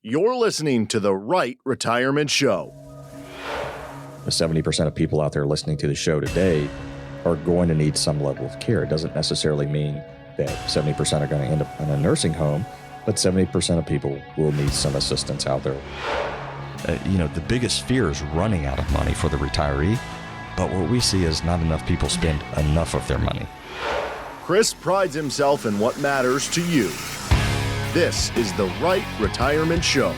You're listening to the RITE Retirement Show. The 70% of people out there listening to the show today are going to need some level of care. It doesn't necessarily mean that 70% are going to end up in a nursing home, but 70% of people will need some assistance out there. The biggest fear is running out of money for the retiree, but what we see is not enough people spend enough of their money. Chris prides himself in what matters to you. This is the RITE Retirement Show.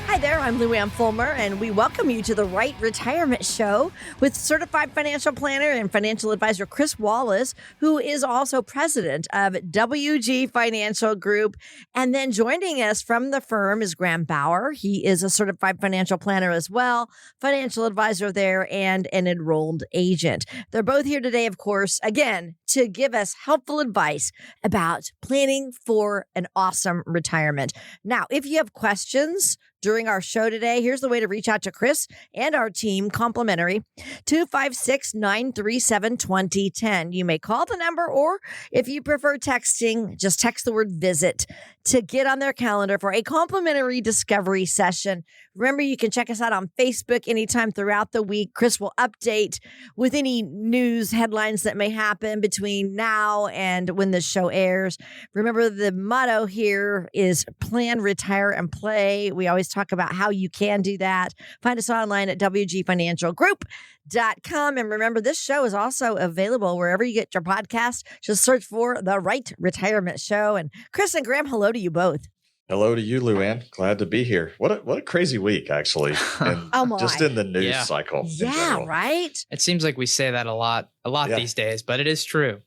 Hi there, I'm Lou Ann Fulmer, and we welcome you to the RITE Retirement Show with certified financial planner and financial advisor Chris Wallace, who is also president of WG Financial Group. And then joining us from the firm is Graham Bauer. He is a certified financial planner as well, financial advisor there, and an enrolled agent. They're both here today, of course, again, to give us helpful advice about planning for an awesome retirement. Now, if you have questions during our show today, here's the way to reach out to Chris and our team, complimentary, 256-937-2010. You may call the number, or if you prefer texting, just text the word visit to get on their calendar for a complimentary discovery session. Remember, you can check us out on Facebook anytime throughout the week. Chris will update with any news headlines that may happen between now and when this show airs. Remember, the motto here is plan, retire, and play. We always talk about how you can do that. Find us online at wgfinancialgroup.com. And remember, this show is also available wherever you get your podcast. Just search for the RITE Retirement Show. And Chris and Graham, hello to you both. Hello to you, Lou Ann. Glad to be here. What a crazy week, actually. And just in the news cycle. Yeah, right? It seems like we say that a lot these days, but it is true.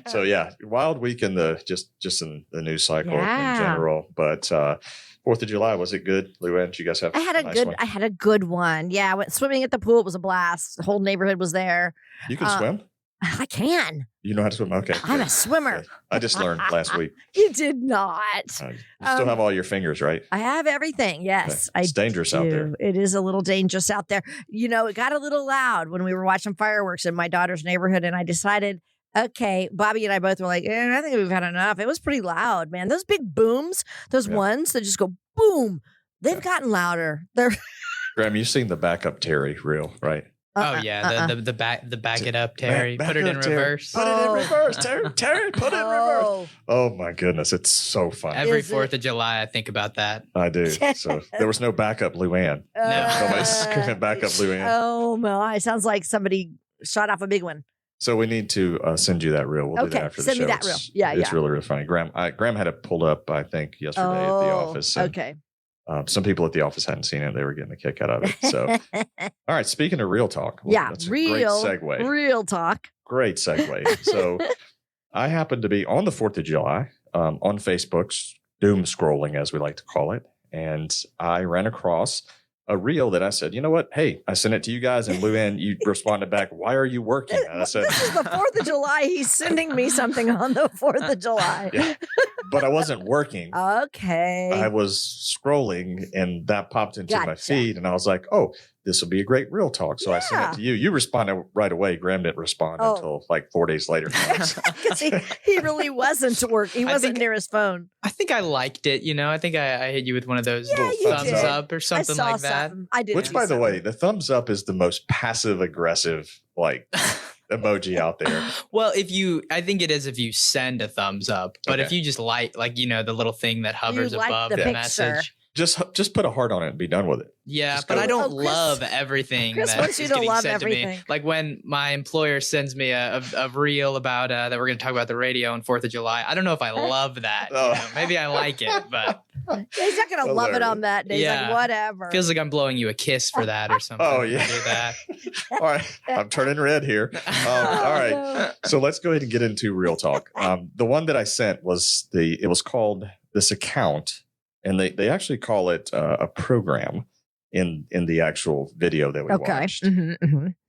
So wild week in the just in the news cycle in general. But 4th of July, was it good, Lou Ann? Did you guys have I had a good one. Yeah, I went swimming at the pool. It was a blast. The whole neighborhood was there. You can swim? I can. You know how to swim? Okay. I'm a swimmer. I just learned last week. You did not. You still have all your fingers, right? I have everything. Yes. Okay. It's dangerous out there. It is a little dangerous out there. It got a little loud when we were watching fireworks in my daughter's neighborhood, and I decided, okay, Bobby and I both were like, I think we've had enough. It was pretty loud, man. Those big booms, those ones that just go boom, they've gotten louder. Graham, you've seen the backup Terry reel, right? The back it up, Terry. Put it in reverse. Put it in reverse, Terry. Terry, put it in reverse. Oh my goodness, it's so fun. Every 4th of July, I think about that. I do. So there was no backup Lou Ann. No. Nobody's screaming backup Lou Ann. Oh my! It sounds like somebody shot off a big one. So we need to send you that reel. We'll do that after the show. Send me that reel. It's really, really funny. Graham had it pulled up, I think, yesterday at the office. Okay. Some people at the office hadn't seen it. They were getting a kick out of it. So, all right. Speaking of real talk. That's a great segue. Real talk. Great segue. So I happened to be on the 4th of July on Facebook's doom scrolling, as we like to call it. And I ran across a reel that I said, you know what? Hey, I sent it to you guys, and Lou Ann, you responded back, why are you working? And I said, this is the 4th of July. He's sending me something on the 4th of July. Yeah. But I wasn't working. Okay. I was scrolling, and that popped into my feed, and I was like, oh, this will be a great real talk. So I sent it to you. You responded right away. Graham didn't respond until like 4 days later. Because he really wasn't working. He wasn't near his phone. I think I liked it. I think I hit you with one of those little thumbs up or something like that. I did. Which, by the way, the thumbs up is the most passive aggressive emoji out there. Well, I think it is if you send a thumbs up, but if you just the little thing that hovers above the message. Just put a heart on it and be done with it. Yeah, but I don't love everything. Chris wants you to love everything. To me. Like when my employer sends me a reel about that we're going to talk about the radio on 4th of July. I don't know if I love that. Maybe I like it, but he's not going to love it on that day. He's like, whatever. Feels like I'm blowing you a kiss for that or something. Oh yeah. Do that. All right, I'm turning red here. All right, so let's go ahead and get into real talk. The one that I sent was it was called This Account. And they actually call it a program in the actual video that we watched.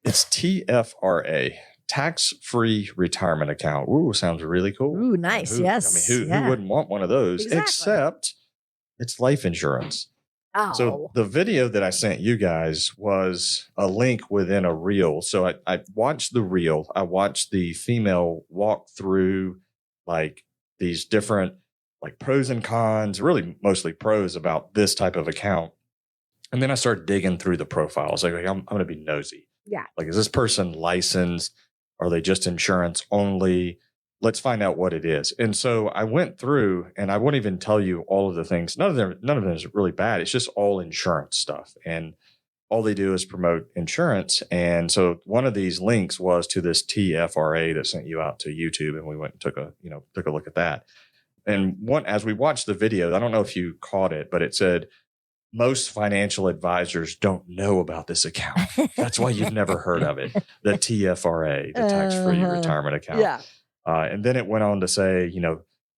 It's TFRA, Tax-Free Retirement Account. Ooh, sounds really cool. Ooh, nice. Yes. Who wouldn't want one of those? Exactly. Except it's life insurance. Oh. So the video that I sent you guys was a link within a reel. So I watched the reel. I watched the female walk through like these different like pros and cons, really mostly pros about this type of account. And then I started digging through the profiles. Like, I'm going to be nosy. Yeah. Like, is this person licensed? Are they just insurance only? Let's find out what it is. And so I went through, and I won't even tell you all of the things. None of them is really bad. It's just all insurance stuff. And all they do is promote insurance. And so one of these links was to this TFRA that sent you out to YouTube. And we went and took a look at that. And as we watched the video, I don't know if you caught it, but it said, most financial advisors don't know about this account. That's why you've never heard of it. The TFRA, the tax-free retirement account. Yeah. And then it went on to say,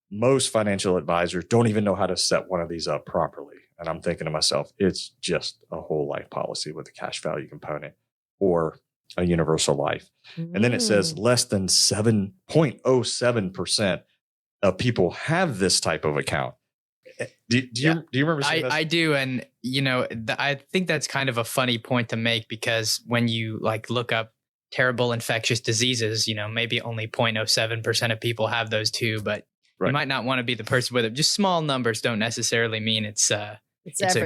most financial advisors don't even know how to set one of these up properly. And I'm thinking to myself, it's just a whole life policy with a cash value component or a universal life. And then it says less than 7.07% of people have this type of account. Do you remember seeing this? I do. And, I think that's kind of a funny point to make, because when you look up terrible infectious diseases, maybe only 0.07% of people have those too, but you might not want to be the person with it. Just small numbers don't necessarily mean it's a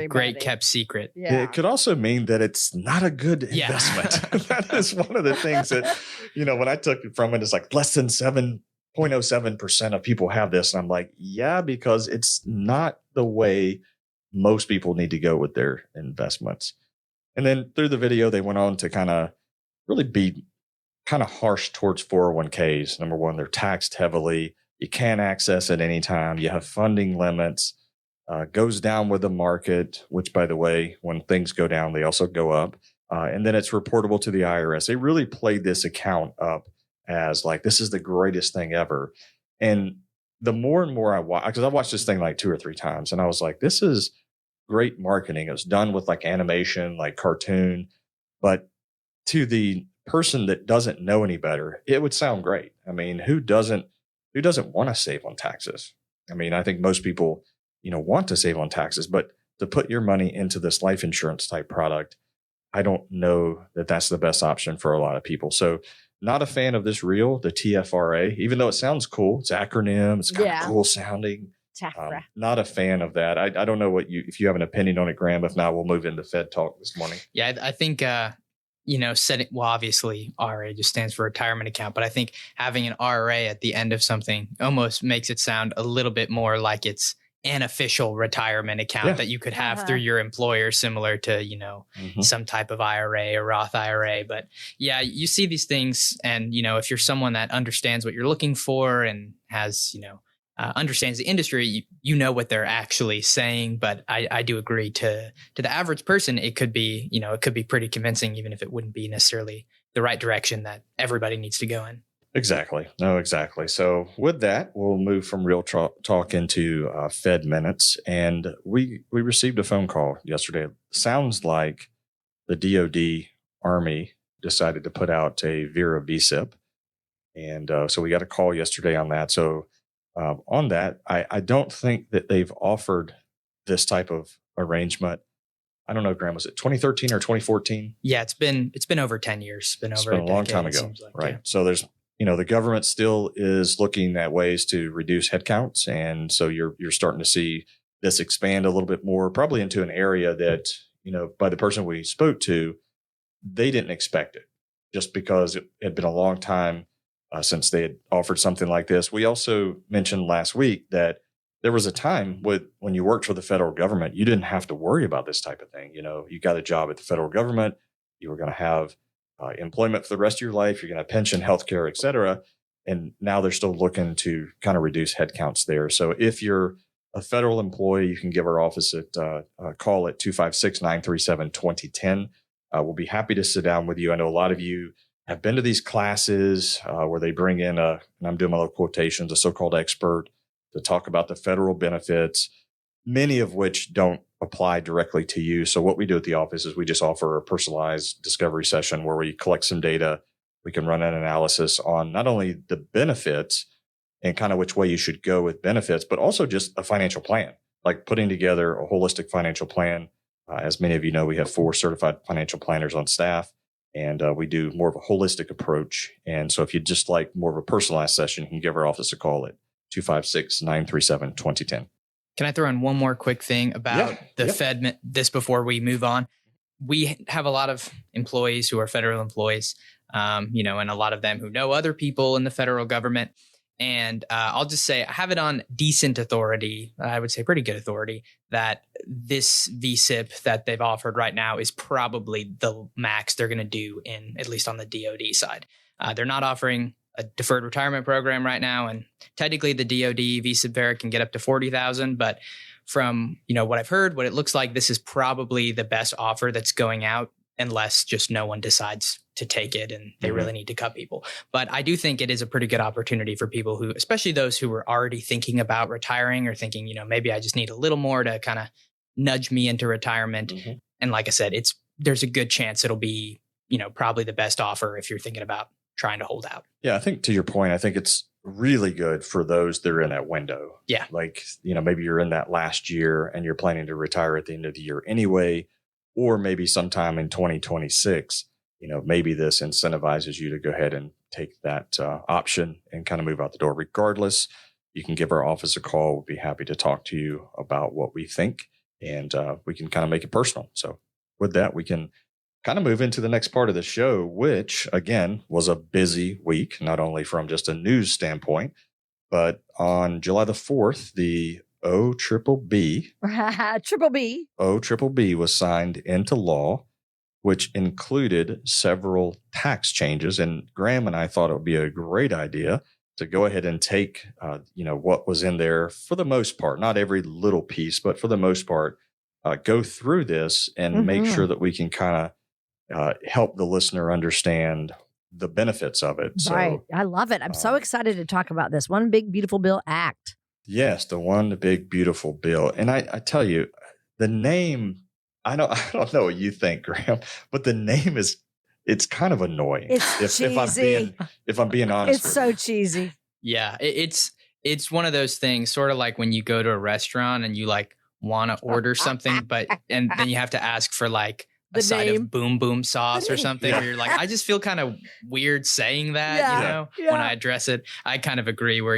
great kept secret. Yeah. It could also mean that it's not a good investment. That is one of the things that, when I took it from it, it's like less than 7.07% of people have this. And I'm like, yeah, because it's not the way most people need to go with their investments. And then through the video, they went on to kind of really be kind of harsh towards 401ks. Number one, they're taxed heavily. You can't access at any time. You have funding limits. Goes down with the market, which, by the way, when things go down, they also go up. And then it's reportable to the IRS. They really played this account up as like, this is the greatest thing ever. And the more and more I watch, because I watched this thing like 2 or 3 times, and I was like, this is great marketing. It was done with like animation, like cartoon, but to the person that doesn't know any better, it would sound great. I mean, who doesn't want to save on taxes? I mean, I think most people, want to save on taxes, but to put your money into this life insurance type product, I don't know that that's the best option for a lot of people. So not a fan of this reel, the TFRA, even though it sounds cool. It's acronym. It's kind of cool sounding. Not a fan of that. I don't know if you have an opinion on it, Graham. If not, we'll move into Fed talk this morning. Yeah, I think, setting, well, obviously RA just stands for retirement account, but I think having an RA at the end of something almost makes it sound a little bit more like it's an official retirement account that you could have through your employer, similar to, some type of IRA or Roth IRA. But yeah, you see these things, and, if you're someone that understands what you're looking for and has, understands the industry, you know what they're actually saying. But I do agree to the average person, it could be, it could be pretty convincing, even if it wouldn't be necessarily the right direction that everybody needs to go in. Exactly. No, exactly. So with that, we'll move from real talk into Fed minutes. And we received a phone call yesterday. Sounds like the DoD Army decided to put out a Vera VSIP. And so we got a call yesterday on that. So on that, I don't think that they've offered this type of arrangement. I don't know, Graham, was it 2013 or 2014? Yeah, it's been over 10 years. It's been a long time ago, right? Yeah. So there's, the government still is looking at ways to reduce headcounts. And so you're starting to see this expand a little bit more, probably into an area that, by the person we spoke to, they didn't expect it, just because it had been a long time since they had offered something like this. We also mentioned last week that there was a time when you worked for the federal government, you didn't have to worry about this type of thing. You got a job at the federal government, you were going to have employment for the rest of your life, you're going to have pension, healthcare, et cetera. And now they're still looking to kind of reduce headcounts there. So if you're a federal employee, you can give our office a call at 256-937-2010. We'll be happy to sit down with you. I know a lot of you have been to these classes where they bring in and I'm doing my little quotations, a so-called expert to talk about the federal benefits, many of which don't apply directly to you. So what we do at the office is we just offer a personalized discovery session where we collect some data. We can run an analysis on not only the benefits and kind of which way you should go with benefits, but also just a financial plan, like putting together a holistic financial plan. As many of you know, we have 4 certified financial planners on staff, and we do more of a holistic approach. And so if you'd just like more of a personalized session, you can give our office a call at 256-937-2010. Can I throw in one more quick thing about the Fed, this before we move on? We have a lot of employees who are federal employees, and a lot of them who know other people in the federal government. And I'll just say I have it on decent authority, I would say pretty good authority, that this VSIP that they've offered right now is probably the max they're going to do in, at least on the DoD side. They're not offering a deferred retirement program right now. And technically the DoD VSIP fare can get up to $40,000. But from, what I've heard, what it looks like, this is probably the best offer that's going out, unless just no one decides to take it and they really need to cut people. But I do think it is a pretty good opportunity for people who, especially those who were already thinking about retiring or thinking, maybe I just need a little more to kind of nudge me into retirement. And like I said, there's a good chance it'll be, probably the best offer if you're thinking about trying to hold out. Yeah, I think to your point, I think it's really good for those that are in that window. Yeah. Like, maybe you're in that last year and you're planning to retire at the end of the year anyway, or maybe sometime in 2026, maybe this incentivizes you to go ahead and take that option and kind of move out the door. Regardless, you can give our office a call. We'll be happy to talk to you about what we think, and we can kind of make it personal. So with that, we can kind of move into the next part of the show, which again was a busy week, not only from just a news standpoint, but on July the 4th, the OBBB was signed into law, which included several tax changes. And Graham and I thought it would be a great idea to go ahead and take, what was in there for the most part, not every little piece, but for the most part, go through this and make sure that we can kind of help the listener understand the benefits of it. Right. So, I love it. I'm so excited to talk about this One Big Beautiful Bill Act. Yes, the One Big Beautiful Bill. And I tell you, the name, I don't know what you think, Graham, but the name it's kind of annoying. It's cheesy. If I'm being honest. It's so cheesy. Yeah, it's one of those things, sort of like when you go to a restaurant and you like want to order something, and then you have to ask for like a side of boom boom sauce or something. Where you're like, I just feel kind of weird saying that, when I address it. I kind of agree where,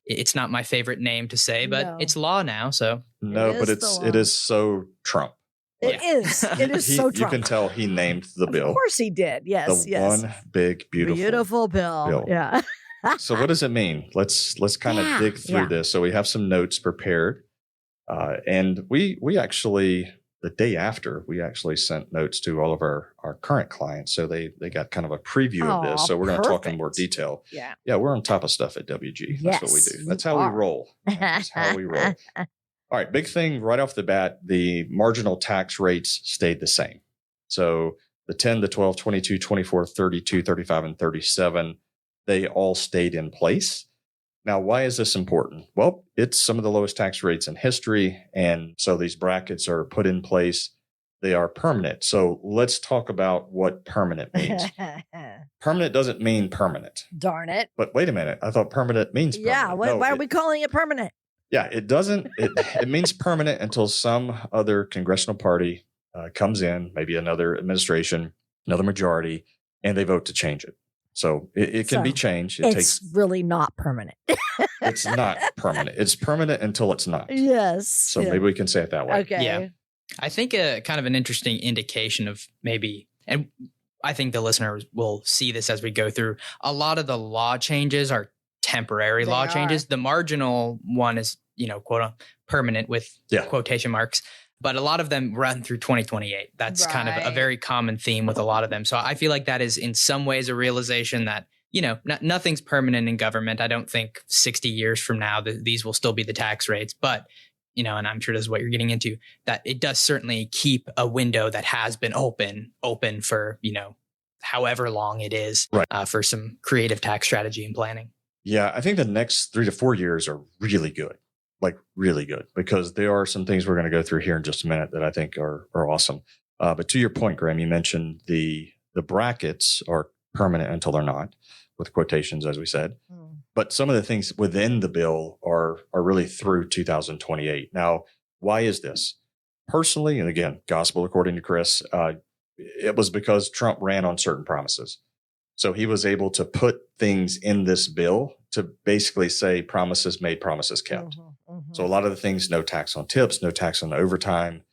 it's not my favorite name to say, but it's law now. So no, but it is so Trump. It is. It is so Trump. You can tell he named the bill. Of course he did. Yes. One Big Beautiful Bill. Yeah. So what does it mean? Let's kind of dig through this. So we have some notes prepared. And we actually, the day after, we actually sent notes to all of our current clients. So they got kind of a preview of this. So we're going to talk in more detail. Yeah. Yeah, we're on top of stuff at WG. That's what we do. That's how we roll. That's how we roll. All right, big thing right off the bat, the marginal tax rates stayed the same. So the 10, the 12, 22, 24, 32, 35, and 37, they all stayed in place. Now, why is this important? Well, it's some of the lowest tax rates in history. And so these brackets are put in place. They are permanent. So let's talk about what permanent means. Permanent doesn't mean permanent. Darn it. But wait a minute. I thought permanent means permanent. Yeah. Why are we calling it permanent? Yeah, it doesn't. It means permanent until some other congressional party comes in, maybe another administration, another majority, and they vote to change it. So it can be changed. It's really not permanent. It's not permanent. It's permanent until it's not. Yes. So maybe we can say it that way. Okay. Yeah. I think kind of an interesting indication of maybe, and I think the listeners will see this as we go through, a lot of the law changes are temporary law changes. The marginal one is, quote permanent with quotation marks. But a lot of them run through 2028. That's kind of a very common theme with a lot of them. So I feel like that is in some ways a realization that, nothing's permanent in government. I don't think 60 years from now these will still be the tax rates. But, and I'm sure this is what you're getting into, that it does certainly keep a window that has been open for, however long it is for some creative tax strategy and planning. Yeah, I think the next 3 to 4 years are really good. Like really good, because there are some things we're going to go through here in just a minute that I think are awesome. But to your point, Graham, you mentioned the brackets are permanent until they're not, with quotations, as we said. But some of the things within the bill are really through 2028. Now, why is this? Personally, and again, gospel according to Chris, it was because Trump ran on certain promises. So he was able to put things in this bill to basically say promises made, promises kept. So a lot of the things, no tax on tips, no tax on overtime,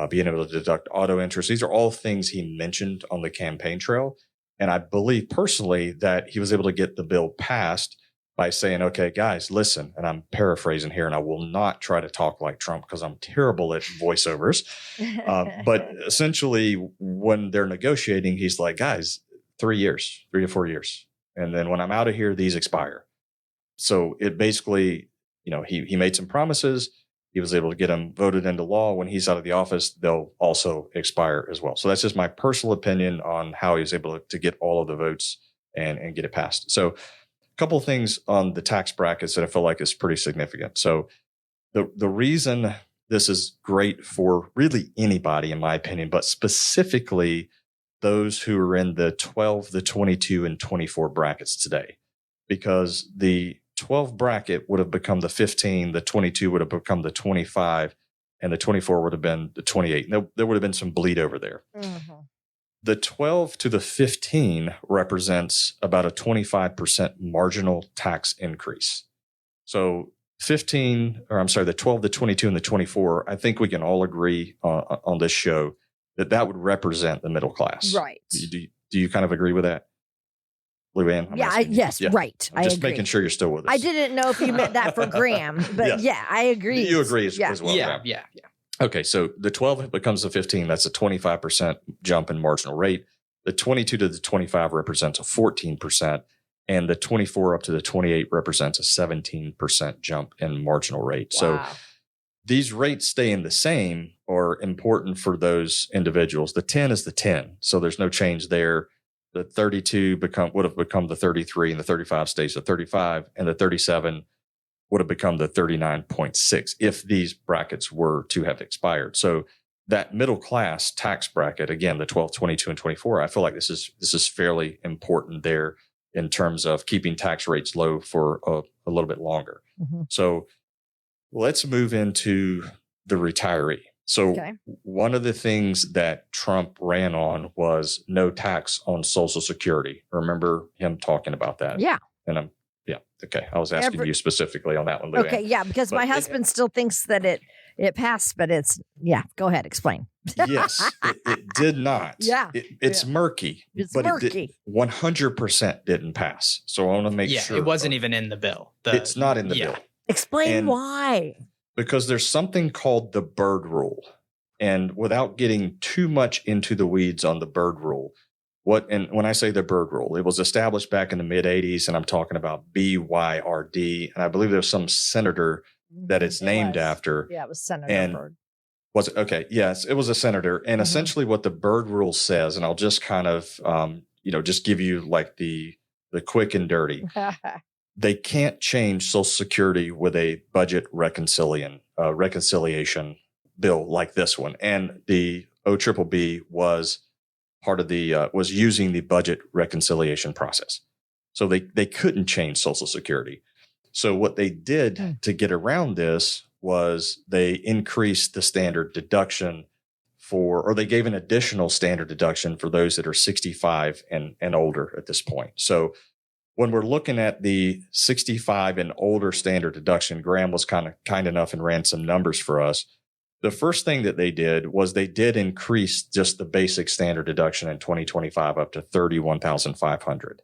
being able to deduct auto interest. These are all things he mentioned on the campaign trail. And I believe personally that he was able to get the bill passed by saying, okay, guys, listen, and I'm paraphrasing here, and I will not try to talk like Trump because I'm terrible at voiceovers. But essentially, when they're negotiating, he's like, guys, 3 years, 3 to 4 years. And then when I'm out of here, these expire. So it basically, he made some promises. He was able to get them voted into law. When he's out of the office, they'll also expire as well. So that's just my personal opinion on how he was able to get all of the votes and get it passed. So a couple of things on the tax brackets that I feel like is pretty significant. So the reason this is great for really anybody, in my opinion, but specifically those who are in the 12, the 22, and 24 brackets today, because the 12 bracket would have become the 15, the 22 would have become the 25, and the 24 would have been the 28. There would have been some bleed over there. The 12 to the 15 represents about a 25% marginal tax increase. So the 12, the 22, and the 24, I think we can all agree on this show that would represent the middle class. Right. Do you kind of agree with that? Luann? Yes, right. I'm just making sure you're still with us. I didn't know if you meant that for Graham, but I agree. You agree as well. Yeah. Okay, so the 12 becomes the 15. That's a 25% jump in marginal rate. The 22 to the 25 represents a 14%, and the 24 up to the 28 represents a 17% jump in marginal rate. Wow. So these rates staying the same are important for those individuals. The 10 is the 10, so there's no change there. The 32 would have become the 33, and the 35 stays the 35, and the 37 would have become the 39.6 if these brackets were to have expired. So that middle class tax bracket, again, the 12, 22, and 24, I feel like this is fairly important there in terms of keeping tax rates low for a little bit longer. So let's move into the retiree. So one of the things that Trump ran on was no tax on Social Security. Remember him talking about that? Yeah. And okay. I was asking you specifically on that one, Luann. Okay, yeah, because my husband still thinks that it passed, but go ahead, explain. Yes, it did not. Yeah. It's murky. It's but murky. It 100% didn't pass. So I want to make sure. Yeah, it wasn't even in the bill. It's not in the bill. Explain why. Because there's something called the Byrd Rule. And without getting too much into the weeds on the Byrd Rule, when I say the Byrd Rule, it was established back in the mid 80s, and I'm talking about BYRD. And I believe there's some senator that it's named after. Yeah, it was Senator Byrd. Was it? Okay. Yes, it was a senator. And essentially what the Byrd Rule says, and I'll just kind of, just give you like the quick and dirty. They can't change Social Security with a budget reconciliation bill like this one. And the OBBB was part of was using the budget reconciliation process. So they couldn't change Social Security. So what they did to get around this was they increased the standard deduction or they gave an additional standard deduction for those that are 65 and older at this point. So when we're looking at the 65 and older standard deduction, Graham was kind enough and ran some numbers for us. The first thing that they did was they did increase just the basic standard deduction in 2025 up to $31,500.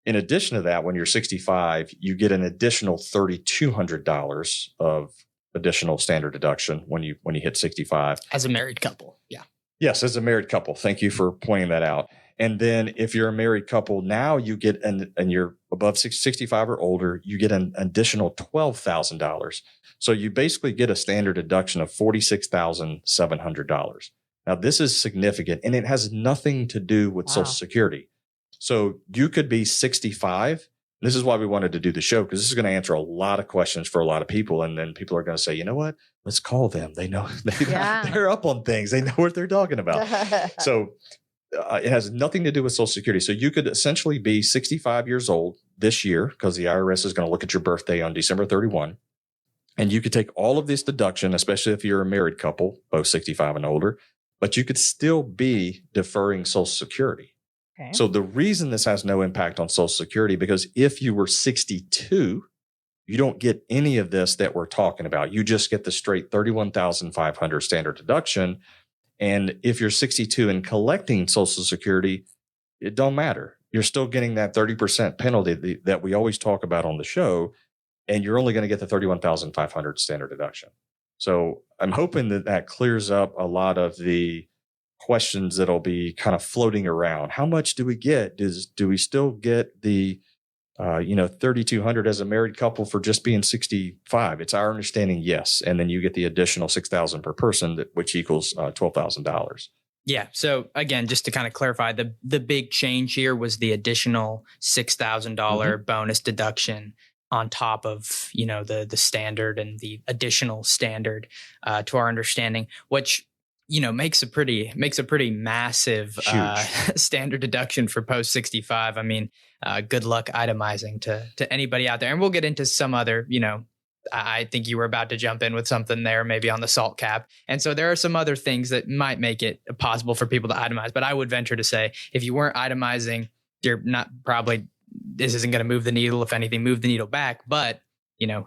In addition to that, when you're 65, you get an additional $3,200 of additional standard deduction when you hit 65. As a married couple, yeah. Yes, as a married couple. Thank you for pointing that out. And then if you're a married couple, now you get, and you're above 65 or older, you get an additional $12,000. So you basically get a standard deduction of $46,700. Now, this is significant, and it has nothing to do with Social Security. So you could be 65. This is why we wanted to do the show, because this is going to answer a lot of questions for a lot of people. And then people are going to say, you know what? Let's call them. They know, they're up on things. They know what they're talking about. So it has nothing to do with Social Security. So you could essentially be 65 years old this year, because the IRS is going to look at your birthday on December 31. And you could take all of this deduction, especially if you're a married couple, both 65 and older, but you could still be deferring Social Security. Okay. So the reason this has no impact on Social Security, because if you were 62, you don't get any of this that we're talking about. You just get the straight $31,500 standard deduction. And if you're 62 and collecting Social Security, it don't matter. You're still getting that 30% penalty that we always talk about on the show, and you're only going to get the $31,500 standard deduction. So I'm hoping that clears up a lot of the questions that'll be kind of floating around. How much do we get? Do we still get the $3,200 as a married couple for just being 65? It's our understanding, yes. And then you get the additional $6,000 per person, which equals $12,000. Yeah. So again, just to kind of clarify, the big change here was the additional $6,000 bonus deduction on top of, the standard and the additional standard to our understanding, which, makes a pretty massive standard deduction for post 65. I mean, good luck itemizing to anybody out there. And we'll get into some other, I think you were about to jump in with something there, maybe on the SALT cap. And so there are some other things that might make it possible for people to itemize. But I would venture to say, if you weren't itemizing, you're not probably, this isn't going to move the needle. If anything, move the needle back. But,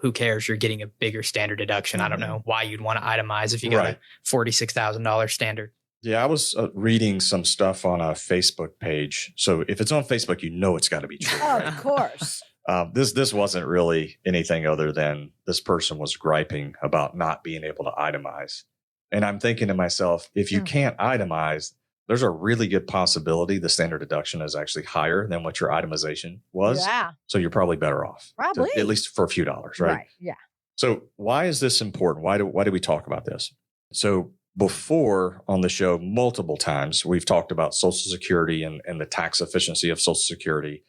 who cares? You're getting a bigger standard deduction. I don't know why you'd want to itemize if you got a $46,000 standard. Yeah, I was reading some stuff on a Facebook page. So if it's on Facebook, it's got to be true. Oh, of course. This wasn't really anything other than this person was griping about not being able to itemize. And I'm thinking to myself, if you can't itemize, there's a really good possibility the standard deduction is actually higher than what your itemization was. Yeah. So you're probably better off. Probably. At least for a few dollars, right? Yeah. So why is this important? Why do we talk about this? So before on the show, multiple times, we've talked about Social Security and the tax efficiency of Social Security.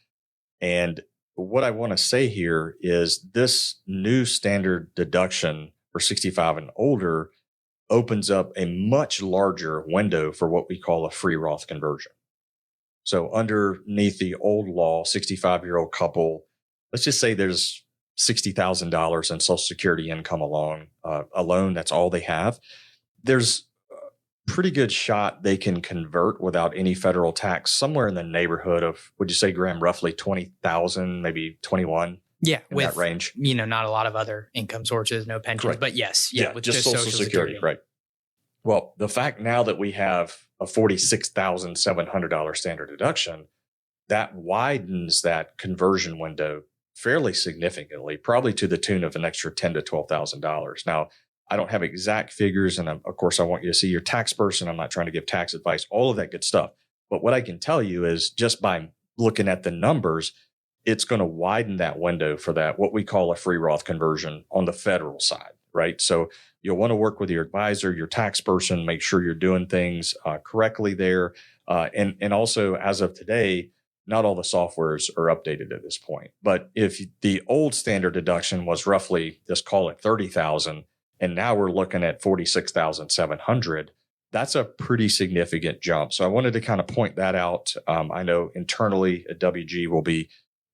And what I want to say here is this new standard deduction for 65 and older opens up a much larger window for what we call a free Roth conversion. So underneath the old law, 65-year-old couple, let's just say there's $60,000 in Social Security income alone. That's all they have. There's a pretty good shot they can convert without any federal tax somewhere in the neighborhood of, would you say, Graham, roughly 20,000, maybe 21? Yeah, in that range. Not a lot of other income sources, no pensions, Correct. But yes, with just Social Security, right? Well, the fact now that we have a $46,700 standard deduction, that widens that conversion window fairly significantly, probably to the tune of an extra $10,000 to $12,000. Now, I don't have exact figures, and of course, I want you to see your tax person. I'm not trying to give tax advice, all of that good stuff. But what I can tell you is just by looking at the numbers, it's going to widen that window for that, what we call a free Roth conversion on the federal side, right? So you'll want to work with your advisor, your tax person, make sure you're doing things correctly there. And also, as of today, not all the softwares are updated at this point. But if the old standard deduction was roughly, let's call it 30,000, and now we're looking at 46,700, that's a pretty significant jump. So I wanted to kind of point that out. I know internally at WG we'll be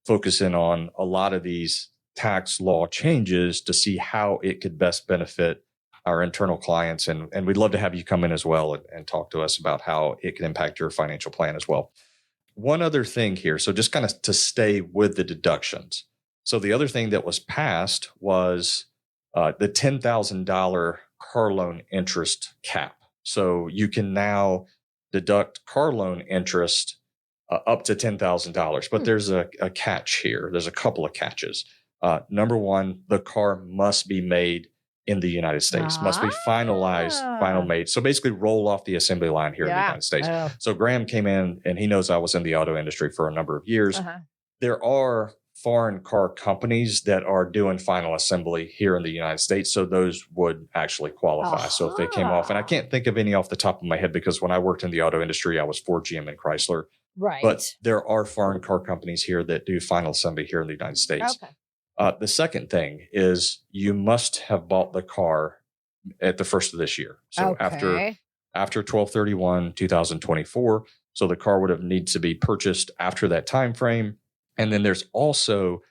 focusing on a lot of these tax law changes to see how it could best benefit our internal clients. And we'd love to have you come in as well and talk to us about how it can impact your financial plan as well. One other thing here. So just kind of to stay with the deductions. So the other thing that was passed was the $10,000 car loan interest cap. So you can now deduct car loan interest up to $10,000. But there's a catch here. There's a couple of catches. Number one, the car must be made in the United States, must be finalized, final made. So basically roll off the assembly line here in the United States. So Graham came in and he knows I was in the auto industry for a number of years. There are foreign car companies that are doing final assembly here in the United States. So those would actually qualify. So if they came off, and I can't think of any off the top of my head because when I worked in the auto industry, I was for GM and Chrysler. Right. But there are foreign car companies here that do final assembly here in the United States. Okay. The second thing is you must have bought the car at the first of this year. So after 12/31/2024. So the car would have needs to be purchased after that time frame. And then there's also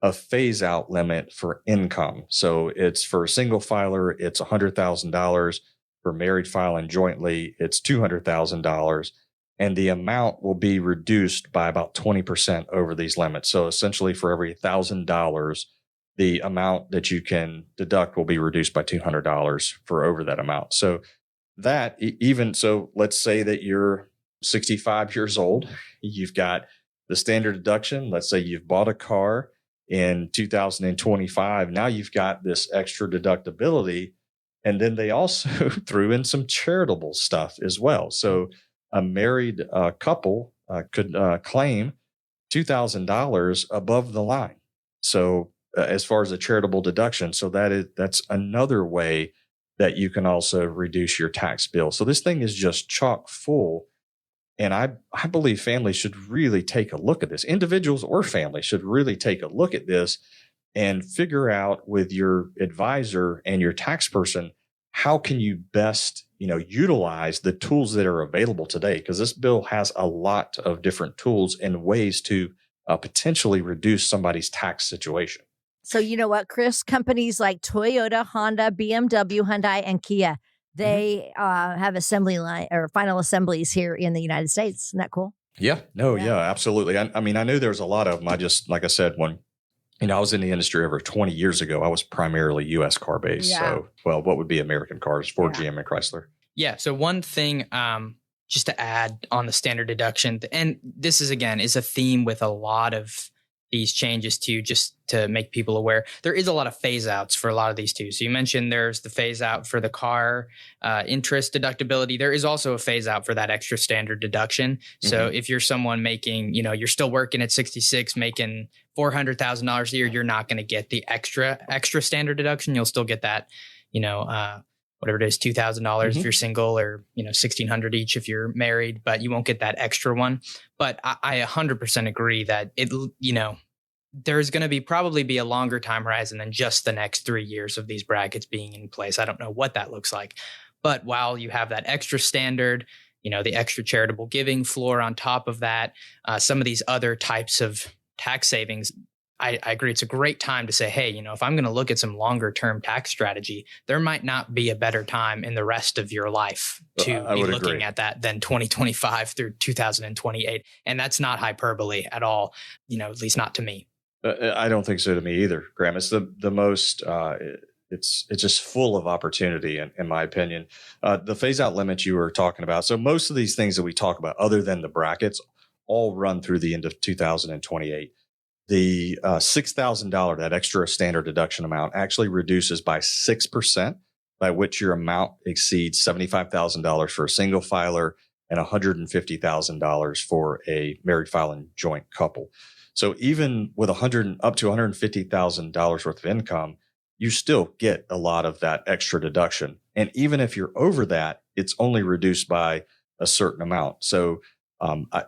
a phase out limit for income. So it's for a single filer, it's $100,000. For married filing jointly, it's $200,000. and the amount will be reduced by about 20% over these limits. So essentially for every $1,000, the amount that you can deduct will be reduced by $200 for over that amount. So let's say that you're 65 years old, you've got the standard deduction. Let's say you've bought a car in 2025. Now you've got this extra deductibility. And then they also threw in some charitable stuff as well. So a married couple could claim $2,000 above the line. So as far as a charitable deduction, so that's another way that you can also reduce your tax bill. So this thing is just chock full. And I believe families should really take a look at this. Individuals or families should really take a look at this and figure out with your advisor and your tax person, how can you best, utilize the tools that are available today? Because this bill has a lot of different tools and ways to potentially reduce somebody's tax situation. So you know what, Chris? Companies like Toyota, Honda, BMW, Hyundai, and Kia, they have assembly line or final assemblies here in the United States. Isn't that cool? Yeah, absolutely. I mean, I knew there was a lot of them. I just, like I said, when I was in the industry over 20 years ago, I was primarily U.S. car based. Yeah. So, what would be American cars, Ford, GM, and Chrysler? Yeah. So one thing, just to add on the standard deduction, and this is a theme with a lot of these changes too, just to make people aware. There is a lot of phase outs for a lot of these too. So you mentioned there's the phase out for the car interest deductibility. There is also a phase out for that extra standard deduction. So if you're someone making, you're still working at 66, making $400,000 a year, you're not going to get the extra standard deduction. You'll still get that, whatever it is, $2,000 if you're single, or $1,600 each if you're married, but you won't get that extra one. But I 100% agree that there's going to probably be a longer time horizon than just the next 3 years of these brackets being in place. I don't know what that looks like, but while you have that extra standard, the extra charitable giving floor on top of that, some of these other types of tax savings, I agree. It's a great time to say, hey, if I'm going to look at some longer term tax strategy, there might not be a better time in the rest of your life to be looking at that than 2025 through 2028. And that's not hyperbole at all, at least not to me. I don't think so to me either, Graham. It's the most, it's just full of opportunity in my opinion. The phase out limits you were talking about. So most of these things that we talk about, other than the brackets, all run through the end of 2028. The $6,000, that extra standard deduction amount, actually reduces by 6%, by which your amount exceeds $75,000 for a single filer and $150,000 for a married filing joint couple. So even with up to $150,000 worth of income, you still get a lot of that extra deduction. And even if you're over that, it's only reduced by a certain amount. So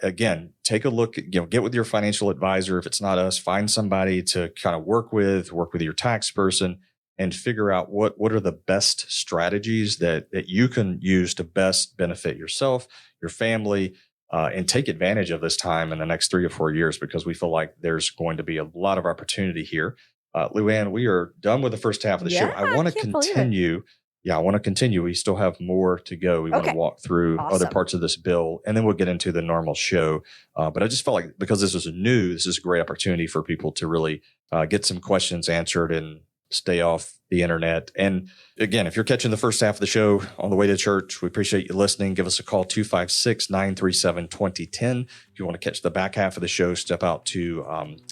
again, take a look, get with your financial advisor. If it's not us, find somebody to kind of work with your tax person, and figure out what are the best strategies that you can use to best benefit yourself, your family, and take advantage of this time in the next 3 or 4 years, because we feel like there's going to be a lot of opportunity here. Luann, we are done with the first half of the show. I want to continue. Yeah, I want to continue. We still have more to go. We want to walk through other parts of this bill, and then we'll get into the normal show. But I just felt like, because this is new, this is a great opportunity for people to really get some questions answered and stay off the internet. And again, if you're catching the first half of the show on the way to church, we appreciate you listening. Give us a call, 256-937-2010. If you want to catch the back half of the show, step out to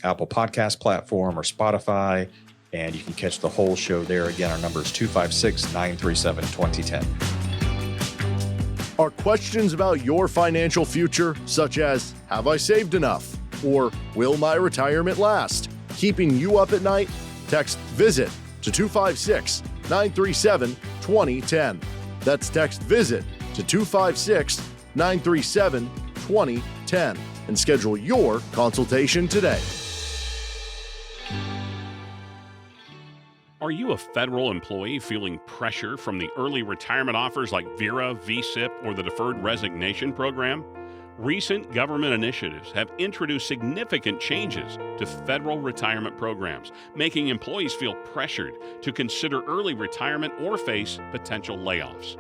Apple Podcast platform or Spotify, and you can catch the whole show there. Again, our number is 256-937-2010. Are questions about your financial future, such as, have I saved enough? Or will my retirement last, keeping you up at night? Text VISIT to 256-937-2010. That's text VISIT to 256-937-2010 and schedule your consultation today. Are you a federal employee feeling pressure from the early retirement offers like VERA, VSIP, or the Deferred Resignation Program? Recent government initiatives have introduced significant changes to federal retirement programs, making employees feel pressured to consider early retirement or face potential layoffs.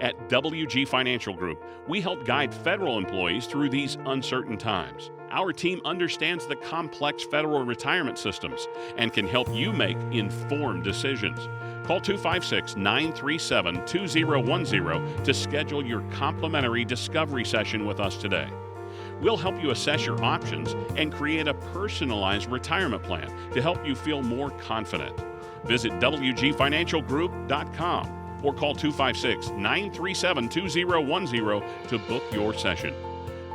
At WG Financial Group, we help guide federal employees through these uncertain times. Our team understands the complex federal retirement systems and can help you make informed decisions. Call 256-937-2010 to schedule your complimentary discovery session with us today. We'll help you assess your options and create a personalized retirement plan to help you feel more confident. Visit WGFinancialGroup.com or call 256-937-2010 to book your session.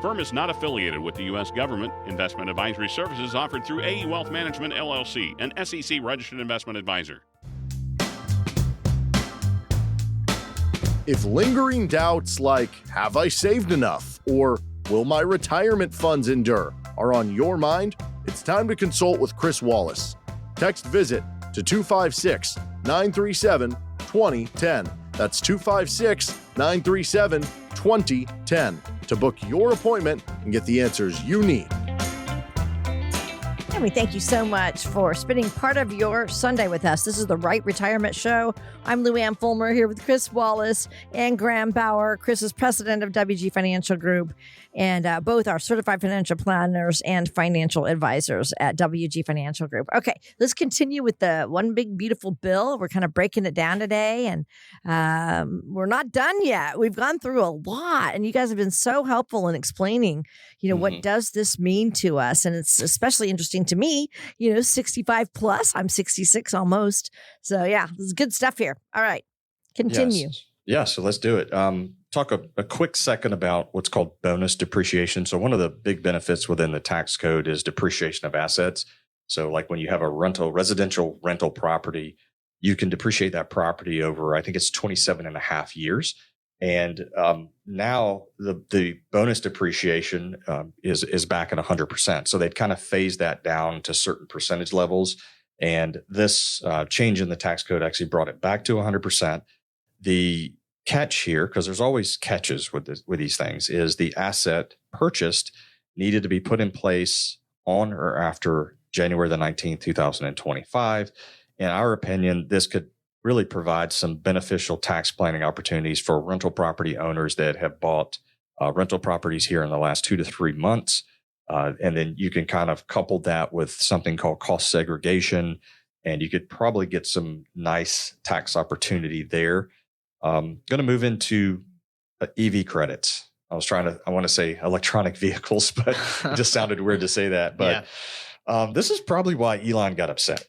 Firm is not affiliated with the U.S. government. Investment advisory services offered through AE Wealth Management, LLC, an SEC registered investment advisor. If lingering doubts like, have I saved enough? Or will my retirement funds endure? Are on your mind? It's time to consult with Chris Wallace. Text VISIT to 256-937-2010. That's 256-937-2010 to book your appointment and get the answers you need. And we thank you so much for spending part of your Sunday with us. This is the RITE Retirement Show. I'm Lou Ann Fulmer here with Chris Wallace and Graham Bauer. Chris is president of WG Financial Group, and both are certified financial planners and financial advisors at WG Financial Group. Okay, let's continue with the one big beautiful bill. We're kind of breaking it down today, and we're not done yet. We've gone through a lot, and you guys have been so helpful in explaining, what does this mean to us? And it's especially interesting to me, 65 plus. I'm 66 almost. So yeah, this is good stuff here. All right, continue. Yes. Yeah, so let's do it. Talk a quick second about what's called bonus depreciation. So one of the big benefits within the tax code is depreciation of assets. So like when you have a residential rental property, you can depreciate that property over, I think it's 27 and a half years. And now the bonus depreciation is back at 100%. So they'd kind of phase that down to certain percentage levels. And this change in the tax code actually brought it back to 100%. The catch here, because there's always catches with these things, is the asset purchased needed to be put in place on or after January the 19th, 2025. In our opinion, this could really provide some beneficial tax planning opportunities for rental property owners that have bought rental properties here in the last 2 to 3 months. And then you can kind of couple that with something called cost segregation, and you could probably get some nice tax opportunity there. Going to move into EV credits. I want to say electronic vehicles, but it just sounded weird to say that. But this is probably why Elon got upset.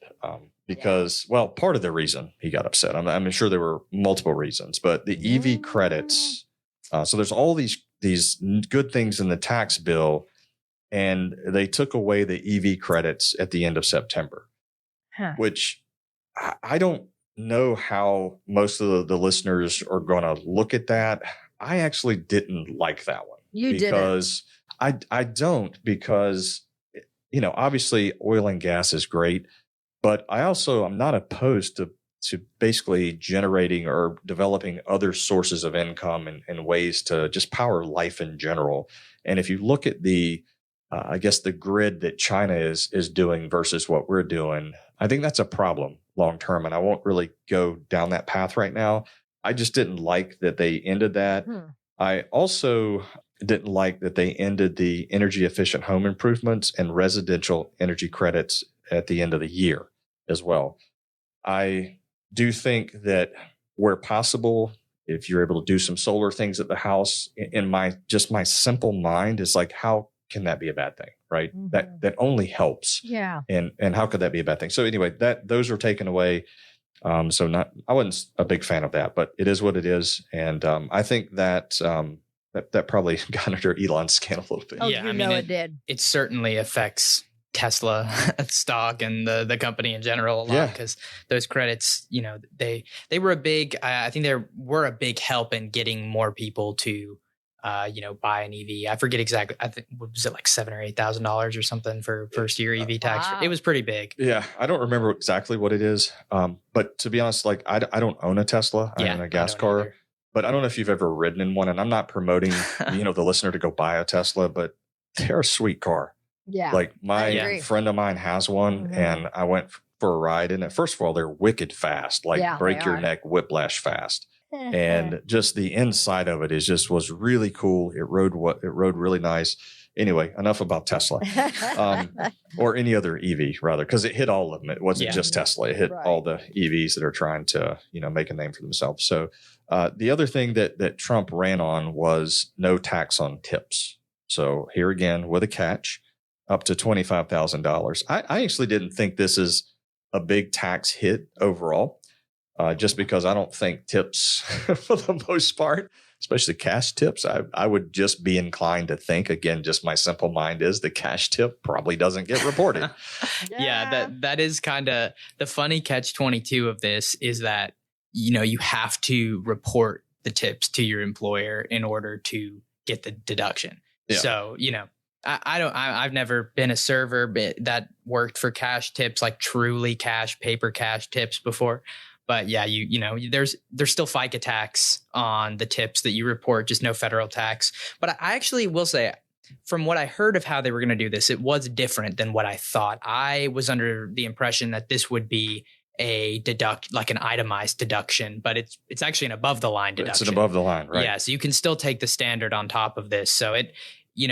Because, well, part of the reason he got upset, I'm sure there were multiple reasons, but the EV credits. So there's all these good things in the tax bill, and they took away the EV credits at the end of September, which I don't know how most of the listeners are going to look at that. I actually didn't like that one. Because I don't, because, obviously oil and gas is great. But I'm not opposed to basically generating or developing other sources of income and ways to just power life in general. And if you look at the grid that China is doing versus what we're doing, I think that's a problem long term. And I won't really go down that path right now. I just didn't like that they ended that. I also didn't like that they ended the energy efficient home improvements and residential energy credits at the end of the year as well. I do think that where possible, if you're able to do some solar things at the house, in my simple mind is like, how can that be a bad thing, right? That only helps. Yeah. And how could that be a bad thing? So anyway, those are taken away. I wasn't a big fan of that, but it is what it is. And I think that probably got under Elon's skin a little bit. Oh, yeah, it did. It certainly affects Tesla stock and the company in general a lot, because those credits, they were I think they were a big help in getting more people to, buy an EV. I forget exactly. I think, was it like $7,000 or $8,000 or something for first year EV tax? Wow. It was pretty big. Yeah. I don't remember exactly what it is. But to be honest, like I don't own a Tesla. I own a gas car. Either. But I don't know if you've ever ridden in one, and I'm not promoting, the listener to go buy a Tesla, but they're a sweet car. Yeah. Like my friend of mine has one, and I went for a ride in it. First of all, they're wicked fast, like break your neck, whiplash fast. and just the inside of it was really cool. It rode really nice. Anyway, enough about Tesla, or any other EV rather, because it hit all of them. It wasn't just Tesla; it hit all the EVs that are trying to make a name for themselves. So the other thing that Trump ran on was no tax on tips. So here again with a catch, up to $25,000. I actually didn't think this is a big tax hit overall. Just because I don't think tips, for the most part, especially cash tips, I would just be inclined to think, again, just my simple mind is the cash tip probably doesn't get reported. That is kind of the funny catch-22 of this is that, you have to report the tips to your employer in order to get the deduction. Yeah. So, I've never been a server that worked for cash tips, like truly paper cash tips before. But yeah, there's still FICA tax on the tips that you report, just no federal tax. But I actually will say, from what I heard of how they were going to do this, it was different than what I thought. I was under the impression that this would be like an itemized deduction, but it's actually an above the line deduction. It's an above the line, right? Yeah, so you can still take the standard on top of this. So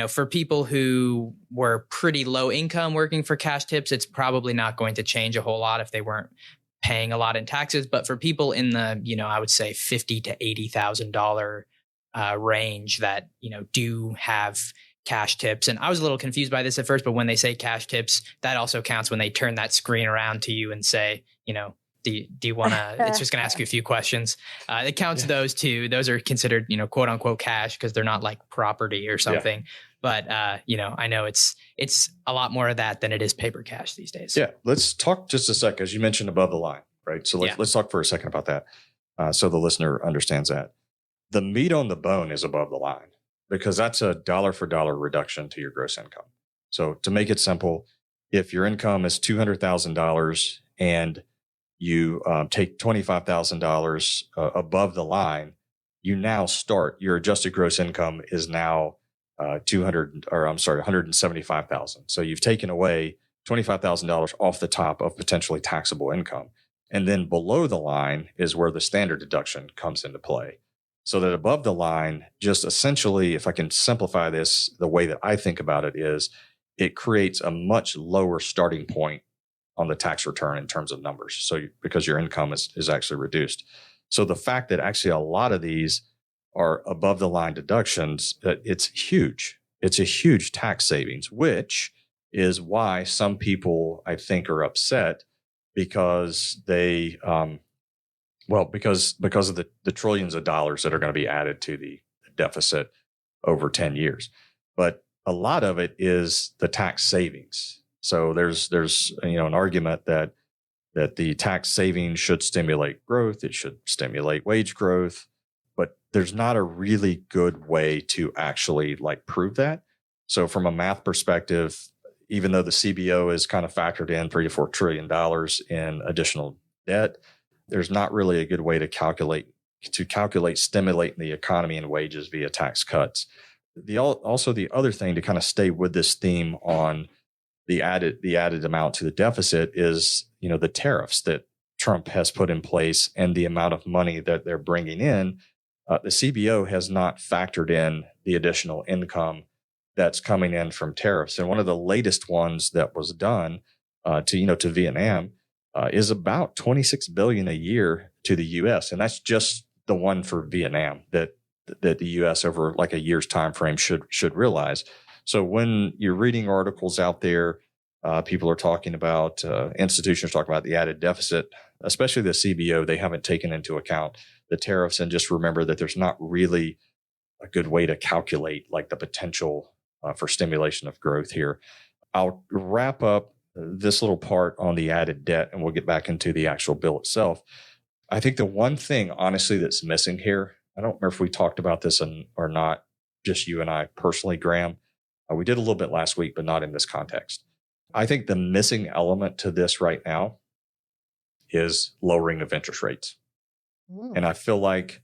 for people who were pretty low income working for cash tips, it's probably not going to change a whole lot if they weren't paying a lot in taxes. But for people in the, I would say $50,000 to $80,000 range that, do have cash tips. And I was a little confused by this at first, but when they say cash tips, that also counts when they turn that screen around to you and say, do you want to, it's just going to ask you a few questions. It counts those too. Those are considered, quote unquote cash because they're not like property or something. Yeah. But, I know it's a lot more of that than it is paper cash these days. Yeah. Let's talk just a sec, as you mentioned above the line, right? So let's talk for a second about that. So the listener understands that. The meat on the bone is above the line because that's a dollar for dollar reduction to your gross income. So to make it simple, if your income is $200,000 and you take $25,000 above the line, you now your adjusted gross income is now $175,000. So you've taken away $25,000 off the top of potentially taxable income. And then below the line is where the standard deduction comes into play. So that above the line, just essentially, if I can simplify this, the way that I think about it is it creates a much lower starting point on the tax return in terms of numbers. So because your income is actually reduced. So the fact that actually a lot of these are above the line deductions, it's huge. It's a huge tax savings, which is why some people, I think, are upset because they, because of the trillions of dollars that are going to be added to the deficit over 10 years. But a lot of it is the tax savings. So there's an argument that the tax savings should stimulate growth. It should stimulate wage growth. But there's not a really good way to actually prove that. So from a math perspective, even though the CBO is kind of factored in $3 to $4 trillion in additional debt, there's not really a good way to calculate stimulating the economy and wages via tax cuts. Also the other thing to kind of stay with this theme on the added amount to the deficit is, the tariffs that Trump has put in place and the amount of money that they're bringing in. The CBO has not factored in the additional income that's coming in from tariffs. And one of the latest ones that was done to Vietnam is about $26 billion a year to the U.S. And that's just the one for Vietnam that the U.S. over a year's time frame should realize. So when you're reading articles out there, people are talking about, institutions talking about the added deficit, especially the CBO, they haven't taken into account the tariffs. And just remember that there's not really a good way to calculate the potential for stimulation of growth here. I'll wrap up this little part on the added debt and we'll get back into the actual bill itself. I think the one thing, honestly, that's missing here, I don't remember if we talked about this or not, just you and I personally, Graham. We did a little bit last week, but not in this context. I think the missing element to this right now is lowering of interest rates. And I feel like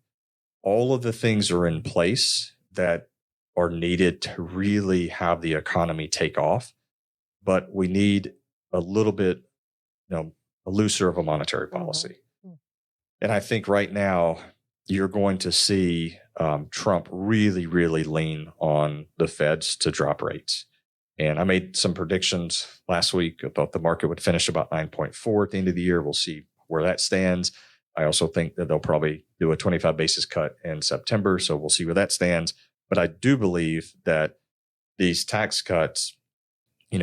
all of the things are in place that are needed to really have the economy take off, but we need a little bit, looser of a monetary policy. And I think right now, you're going to see Trump really, really lean on the Feds to drop rates. And I made some predictions last week. I thought the market would finish about 9.4 at the end of the year. We'll see where that stands. I also think that they'll probably do a 25 basis cut in September. So we'll see where that stands. But I do believe that these tax cuts,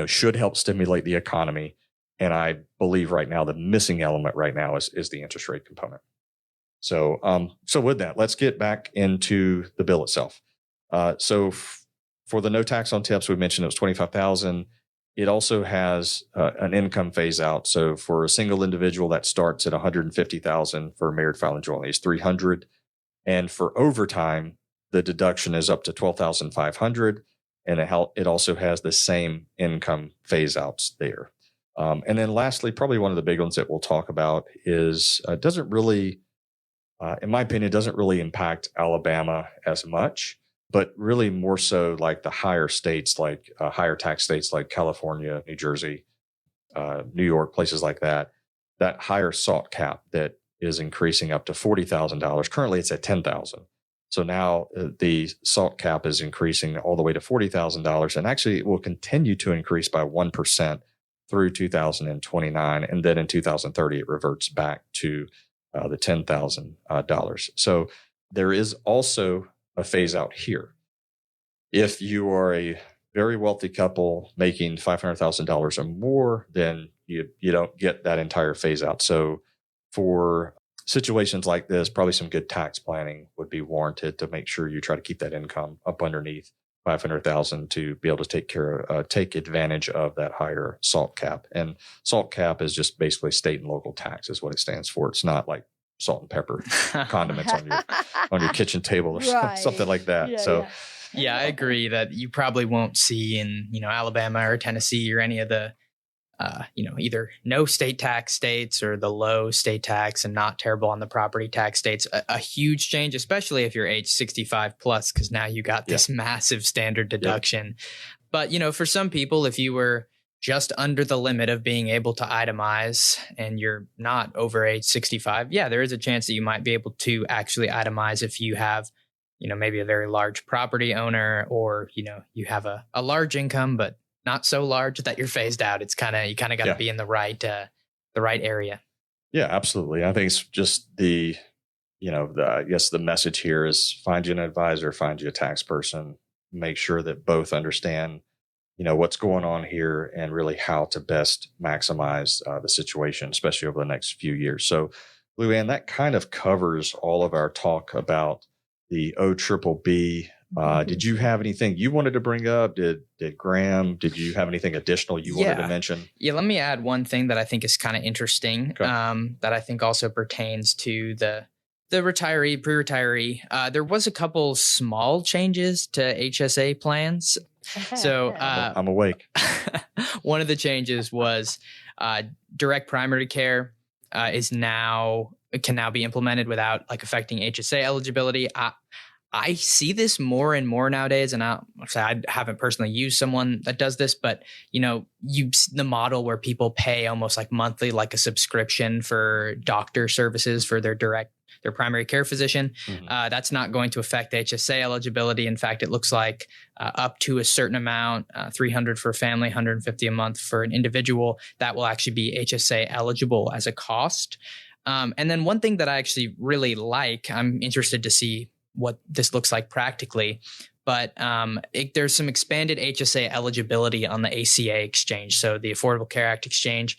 should help stimulate the economy. And I believe right now the missing element right now is the interest rate component. So with that, let's get back into the bill itself. For the no tax on tips, we mentioned it was $25,000. It also has an income phase out. So for a single individual, that starts at $150,000. For married filing jointly is $300,000. And for overtime, the deduction is up to $12,500. And it also has the same income phase outs there. And then lastly, probably one of the big ones that we'll talk about is doesn't really, in my opinion, doesn't really impact Alabama as much, but really more so like the higher states, like higher tax states like California, New Jersey, New York, places like that, that higher SALT cap that is increasing up to $40,000. Currently it's at $10,000. So now the SALT cap is increasing all the way to $40,000, and actually it will continue to increase by 1% through 2029. And then in 2030, it reverts back to the $10,000. So there is also a phase out here. If you are a very wealthy couple making $500,000 or more, then you don't get that entire phase out. So for situations like this, probably some good tax planning would be warranted to make sure you try to keep that income up underneath $500,000 to be able to take advantage of that higher SALT cap. And SALT cap is just basically state and local tax is what it stands for. It's not like salt and pepper condiments on your kitchen table or something like that. Yeah, I agree that you probably won't see in, Alabama or Tennessee or any of the, either no state tax states or the low state tax and not terrible on the property tax states, a huge change, especially if you're age 65 plus, because now you got this massive standard deduction. But, for some people, if you were just under the limit of being able to itemize and you're not over age 65, there is a chance that you might be able to actually itemize if you have, maybe a very large property owner, or, you have a large income, but not so large that you're phased out. It's you got to be in the right area. Yeah, absolutely. I think it's just I guess the message here is find you an advisor, find you a tax person, make sure that both understand, what's going on here and really how to best maximize the situation, especially over the next few years. So, Luann, that kind of covers all of our talk about the OBBB. Did you have anything you wanted to bring up? Did Graham, did you have anything additional you wanted to mention? Yeah, let me add one thing that I think is kind of interesting, that I think also pertains to the retiree, pre-retiree. There was a couple small changes to HSA plans. So I'm awake. One of the changes was direct primary care can now be implemented without like affecting HSA eligibility. I see this more and more nowadays, and I haven't personally used someone that does this, but the model where people pay almost like monthly, like a subscription for doctor services for their primary care physician. Mm-hmm. That's not going to affect HSA eligibility. In fact, it looks like up to a certain amount, $300 for a family, $150 a month for an individual, that will actually be HSA eligible as a cost. And then one thing that I actually really like, I'm interested to see what this looks like practically, but there's some expanded HSA eligibility on the ACA exchange. So the Affordable Care Act exchange,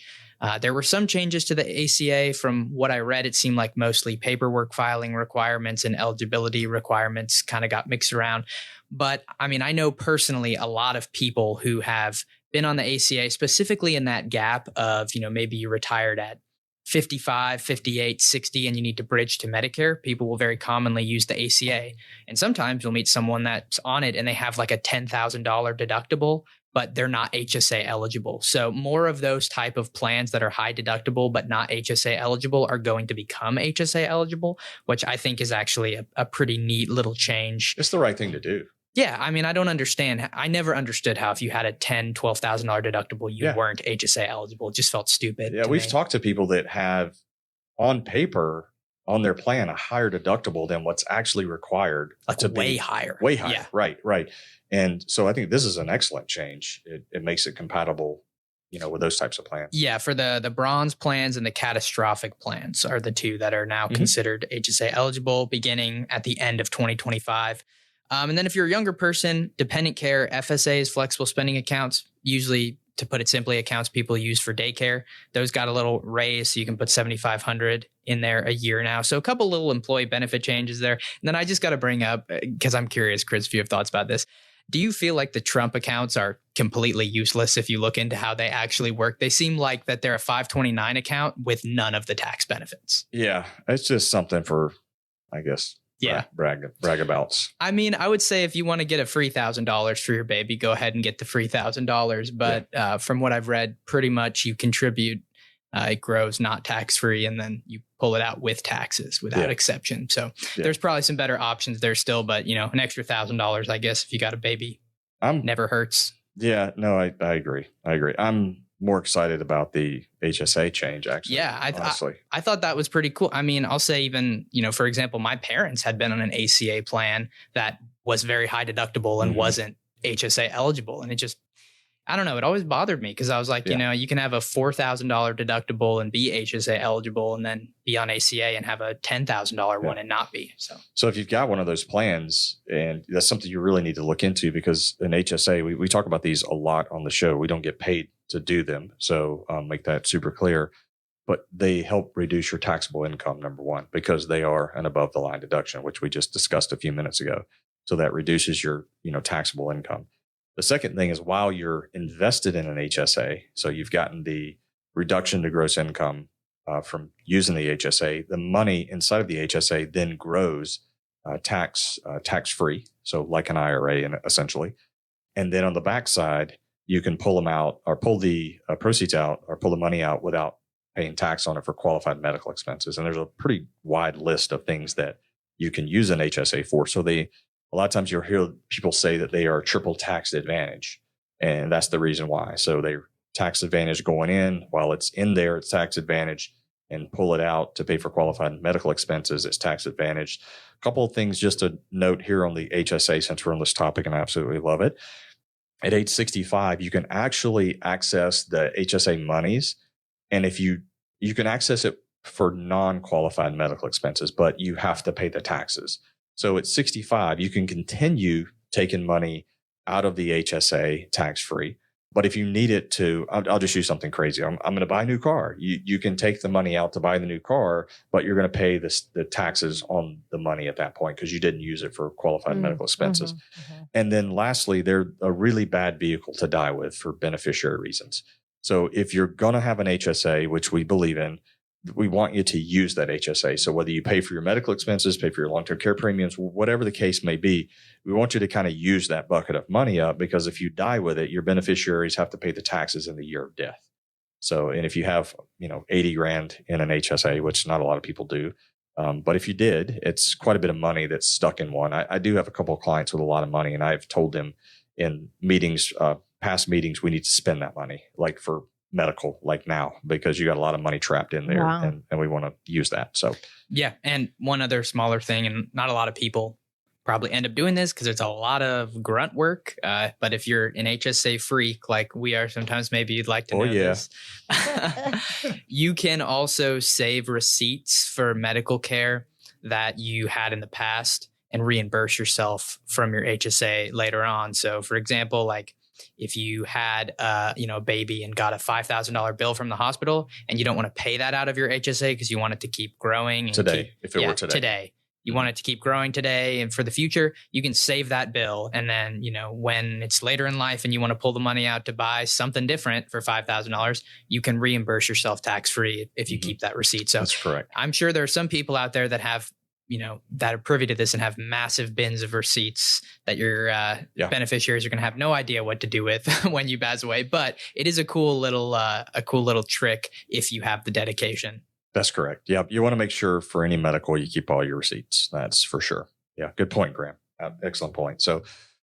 there were some changes to the ACA. From what I read, it seemed like mostly paperwork filing requirements and eligibility requirements kind of got mixed around. But I mean, I know personally a lot of people who have been on the ACA, specifically in that gap of, maybe you retired at 55, 58, 60, and you need to bridge to Medicare. People will very commonly use the ACA. And sometimes you'll meet someone that's on it and they have like a $10,000 deductible, but they're not HSA eligible. So more of those type of plans that are high deductible but not HSA eligible are going to become HSA eligible, which I think is actually a pretty neat little change. It's the right thing to do. Yeah, I mean, I don't understand. I never understood how if you had a $10,000, $12,000 deductible, you weren't HSA eligible. It just felt stupid. Yeah, we've talked to people that have, on paper, on their plan a higher deductible than what's actually required Like to way be higher. way higher. Yeah. Right. And so I think this is an excellent change. It makes it compatible, with those types of plans. Yeah, for the bronze plans and the catastrophic plans are the two that are now Mhm. considered HSA eligible beginning at the end of 2025. And then if you're a younger person, dependent care, FSAs, flexible spending accounts, usually, to put it simply, accounts people use for daycare, those got a little raise, so you can put $7,500 in there a year now. So a couple little employee benefit changes there. And then I just got to bring up, because I'm curious, Chris, if you have thoughts about this. Do you feel like the Trump accounts are completely useless if you look into how they actually work? They seem like that they're a 529 account with none of the tax benefits. Yeah, it's just something for, I guess, bragabouts. I mean, I would say if you want to get a free $1,000 for your baby, go ahead and get the free $1,000. But from what I've read, pretty much you contribute, it grows not tax free, and then you pull it out with taxes without exception. So there's probably some better options there still, but an extra $1,000, I guess, if you got a baby, never hurts. Yeah, no, I agree. I'm more excited about the HSA change, actually. Yeah, honestly. I thought that was pretty cool. I mean, I'll say even, for example, my parents had been on an ACA plan that was very high deductible and wasn't HSA eligible. And it just, I don't know, it always bothered me because I was like, you can have a $4,000 deductible and be HSA eligible and then be on ACA and have a $10,000 one and not be. So if you've got one of those plans, and that's something you really need to look into, because in HSA, we talk about these a lot on the show. We don't get paid to do them. So make that super clear. But they help reduce your taxable income, number one, because they are an above the line deduction, which we just discussed a few minutes ago. So that reduces your, taxable income. The second thing is, while you're invested in an HSA, so you've gotten the reduction to gross income from using the HSA, the money inside of the HSA then grows tax free. So like an IRA, essentially. And then on the backside, you can pull them out, or pull the proceeds out, or pull the money out without paying tax on it for qualified medical expenses. And there's a pretty wide list of things that you can use an HSA for. So a lot of times you'll hear people say that they are triple tax advantage, and that's the reason why. So they're tax advantage going in. While it's in there, it's tax advantage, and pull it out to pay for qualified medical expenses, it's tax advantage. A couple of things just to note here on the HSA, since we're on this topic, and I absolutely love it. At age 65, you can actually access the HSA monies. And if you can access it for non-qualified medical expenses, but you have to pay the taxes. So at 65, you can continue taking money out of the HSA tax-free. But if you need it to, I'll just use something crazy. I'm going to buy a new car. You can take the money out to buy the new car, but you're going to pay the taxes on the money at that point because you didn't use it for qualified medical expenses. And then lastly, they're a really bad vehicle to die with for beneficiary reasons. So if you're going to have an HSA, which we believe in, we want you to use that HSA. So whether you pay for your medical expenses, pay for your long-term care premiums, whatever the case may be, we want you to kind of use that bucket of money up, because if you die with it, your beneficiaries have to pay the taxes in the year of death. So, and if you have, 80 grand in an HSA, which not a lot of people do, but if you did, it's quite a bit of money that's stuck in one. I do have a couple of clients with a lot of money, and I've told them in meetings, past meetings, we need to spend that money, like for medical, like now, because you got a lot of money trapped in there. Wow. And we want to use that. So yeah. And one other smaller thing, and not a lot of people probably end up doing this because it's a lot of grunt work. But if you're an HSA freak like we are sometimes, maybe you'd like to know this. You can also save receipts for medical care that you had in the past and reimburse yourself from your HSA later on. So for example, like if you had a baby and got a $5,000 bill from the hospital and you don't want to pay that out of your HSA because you want it to keep growing today, if it were today. You want it to keep growing today and for the future, you can save that bill. And then, when it's later in life and you want to pull the money out to buy something different for $5,000, you can reimburse yourself tax-free if you keep that receipt. So that's correct. I'm sure there are some people out there that have, that are privy to this and have massive bins of receipts that your beneficiaries are going to have no idea what to do with when you pass away. But it is a cool little trick if you have the dedication. That's correct. Yeah. You want to make sure for any medical, you keep all your receipts. That's for sure. Yeah. Good point, Graham. Excellent point. So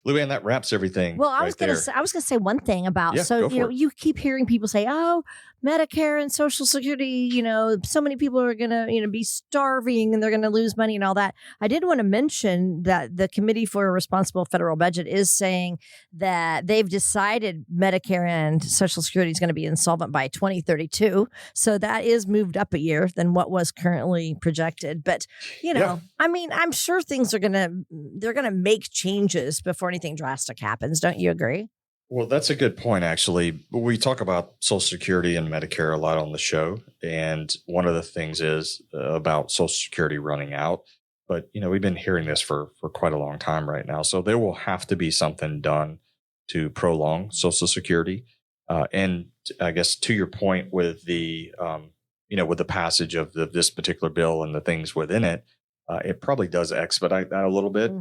Luann, that wraps everything. Well, I was gonna say one thing about you keep hearing people say, "Oh, Medicare and Social Security, so many people are gonna be starving and they're gonna lose money and all that." I did want to mention that the Committee for a Responsible Federal Budget is saying that they've decided Medicare and Social Security is going to be insolvent by 2032, so that is moved up a year than what was currently projected. But I mean, I'm sure they're gonna make changes before anything drastic happens. Don't you agree? Well, that's a good point, actually. We talk about Social Security and Medicare a lot on the show. And one of the things is about Social Security running out. But, we've been hearing this for quite a long time right now. So there will have to be something done to prolong Social Security. And I guess to your point with the, with the passage of this particular bill and the things within it, it probably does expedite that a little bit.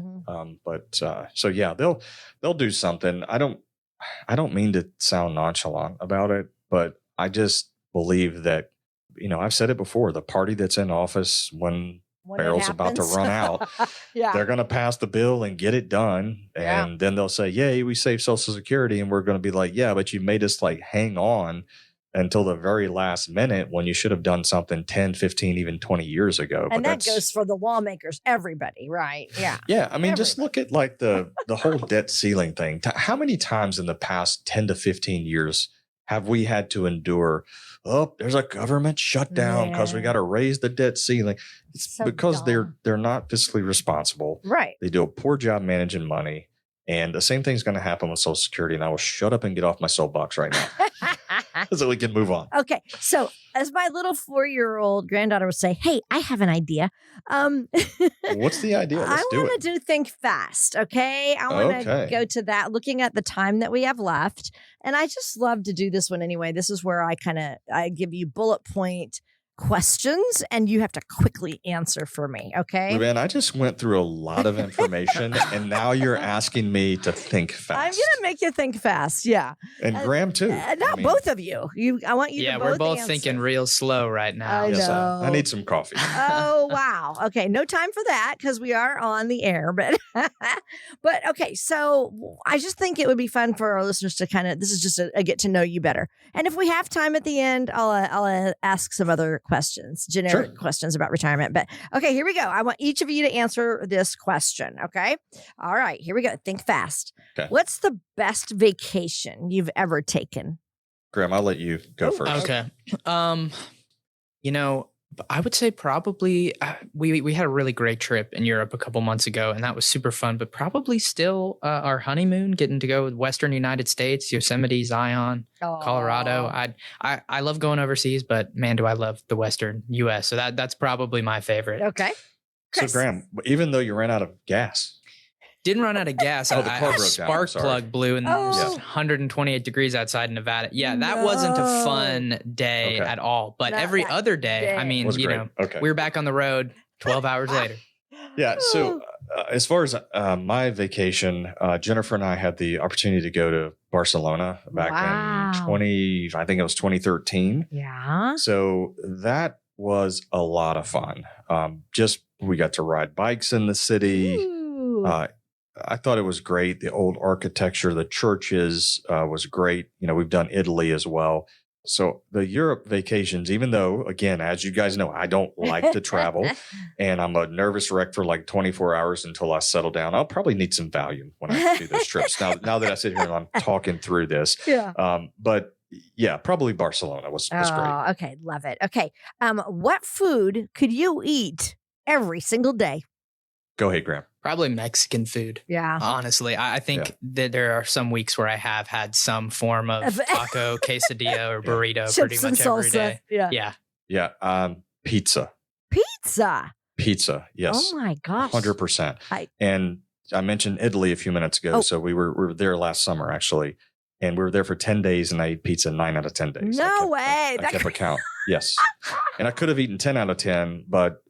So yeah, they'll do something. I don't mean to sound nonchalant about it, but I just believe that, I've said it before, the party that's in office when barrel's about to run out, they're going to pass the bill and get it done. And then they'll say, yay, we saved Social Security. And we're going to be like, yeah, but you made us hang on until the very last minute when you should have done something 10, 15, even 20 years ago. And that goes for the lawmakers, everybody, right? Yeah. Yeah. I mean, just look at the whole debt ceiling thing. How many times in the past 10 to 15 years have we had to endure, there's a government shutdown because we got to raise the debt ceiling? It's so because dumb. They're not fiscally responsible. Right. They do a poor job managing money. And the same thing's going to happen with Social Security. And I will shut up and get off my soapbox right now so we can move on. Okay. So as my little 4-year-old granddaughter would say, hey, I have an idea. What's the idea? Let's do it. I want to do Think Fast. Okay. I want to go to that, looking at the time that we have left. And I just love to do this one anyway. This is where I give you bullet point questions and you have to quickly answer for me. Okay. Man, I just went through a lot of information and now you're asking me to think fast. I'm going to make you think fast. Yeah. And Graham too. Both of you. I want you to both we're both answer. Thinking real slow right now. I know. I need some coffee. Oh, wow. Okay. No time for that because we are on the air, but okay. So I just think it would be fun for our listeners to this is just a get to know you better. And if we have time at the end, I'll ask some other questions, generic questions about retirement. But okay, here we go. I want each of you to answer this question. Okay. All right, here we go. Think fast. Okay. What's the best vacation you've ever taken? Graham, I'll let you go first. Okay. I would say probably we had a really great trip in Europe a couple months ago, and that was super fun. But probably still our honeymoon, getting to go with Western United States, Yosemite, Zion, Colorado. I love going overseas, but man, do I love the Western U.S. So that's probably my favorite. Okay. Chris. So Graham, even though you ran out of gas. Didn't run out of gas. The car broke spark down. plug blew and it was 128 degrees outside Nevada. Yeah, that wasn't a fun day at all. But every other day, I mean, we were back on the road 12 hours later. Yeah. So as far as my vacation, Jennifer and I had the opportunity to go to Barcelona back in 2013. Yeah. So that was a lot of fun. We got to ride bikes in the city. I thought it was great. The old architecture, the churches was great. We've done Italy as well. So the Europe vacations, even though, again, as you guys know, I don't like to travel and I'm a nervous wreck for 24 hours until I settle down. I'll probably need some Valium when I do those trips. Now that I sit here and I'm talking through this. Yeah. But yeah, probably Barcelona was great. Okay. Love it. Okay. What food could you eat every single day? Go ahead, Graham. Probably Mexican food. Yeah. Honestly, I think that there are some weeks where I have had some form of taco, quesadilla, or burrito pretty much every day. Yeah. Yeah. Pizza. Pizza. Yes. Oh my gosh. 100%. And I mentioned Italy a few minutes ago. So we were there last summer, actually. And we were there for 10 days and I ate pizza 9 out of 10 days. No way. I kept a count. Yes. And I could have eaten 10 out of 10, but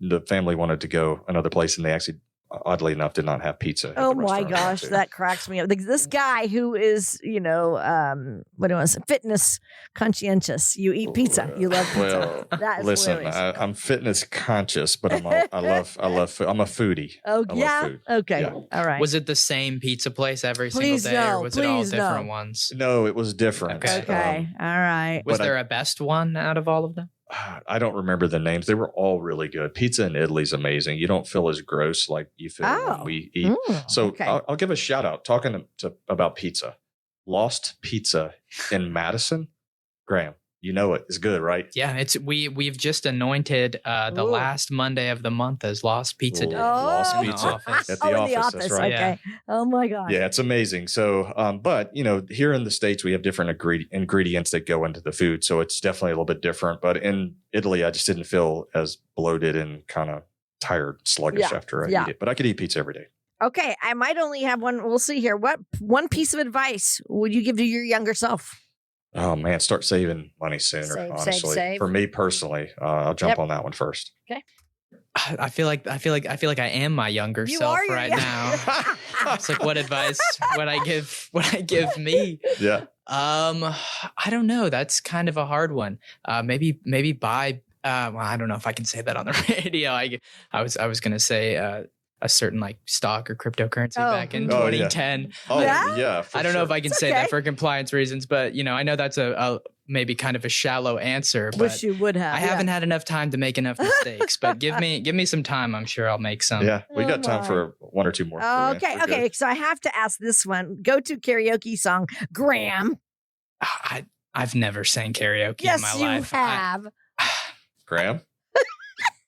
the family wanted to go another place and they actually oddly enough, did not have pizza. at Oh the my restaurant we went gosh, to. that cracks me up. This guy who is, what do I say, fitness conscientious. You eat pizza. You love pizza. Well, That is listen, hilarious. I'm fitness conscious, but I love food. I'm a foodie. Oh I love yeah. food. Okay. Yeah. All right. Was it the same pizza place every Please single day, no, or was it all please different no. ones? No, it was different. Okay. Okay. All right. Was but there a best one out of all of them? I don't remember the names. They were all really good. Pizza in Italy is amazing. You don't feel as gross like you feel Oh. when we eat. So okay. I'll give a shout out talking about pizza. Lost Pizza in Madison. Graham, you know it. It's good, right? Yeah, we've just anointed the Ooh. last Monday of the month as Lost Pizza Day. Ooh, Lost Oh. Pizza Office. at the in office. the That's office. right. Okay. Oh my gosh. Yeah, it's amazing. So, but here in the States, we have different ingredients that go into the food. So it's definitely a little bit different. But in Italy, I just didn't feel as bloated and kind of tired, sluggish Yeah, after I yeah. eat it. But I could eat pizza every day. Okay. I might only have one. We'll see here. What one piece of advice would you give to your younger self? Oh man, start saving money sooner. Save, honestly, save. for me personally, I'll jump Yep. on that one first. I feel like I am my younger You self are your right young- now. It's like, what advice would I give me? Yeah. I don't know. That's kind of a hard one. Maybe buy. Well, I don't know if I can say that on the radio. I was gonna say a certain like stock or cryptocurrency Oh. back in Oh, yeah. 2010. Oh Yeah? for I don't know sure. if I can It's say okay. that for compliance reasons, but I know that's a maybe kind of a shallow answer. But Wish you would have. I haven't had enough time to make enough mistakes. But give me some time. I'm sure I'll make some. Yeah, we Oh, got time my. for one or two more. Okay. We're good. Okay. So I have to ask this one. Go to karaoke song, Graham. I've never sang karaoke Yes, in my you life. have. Graham,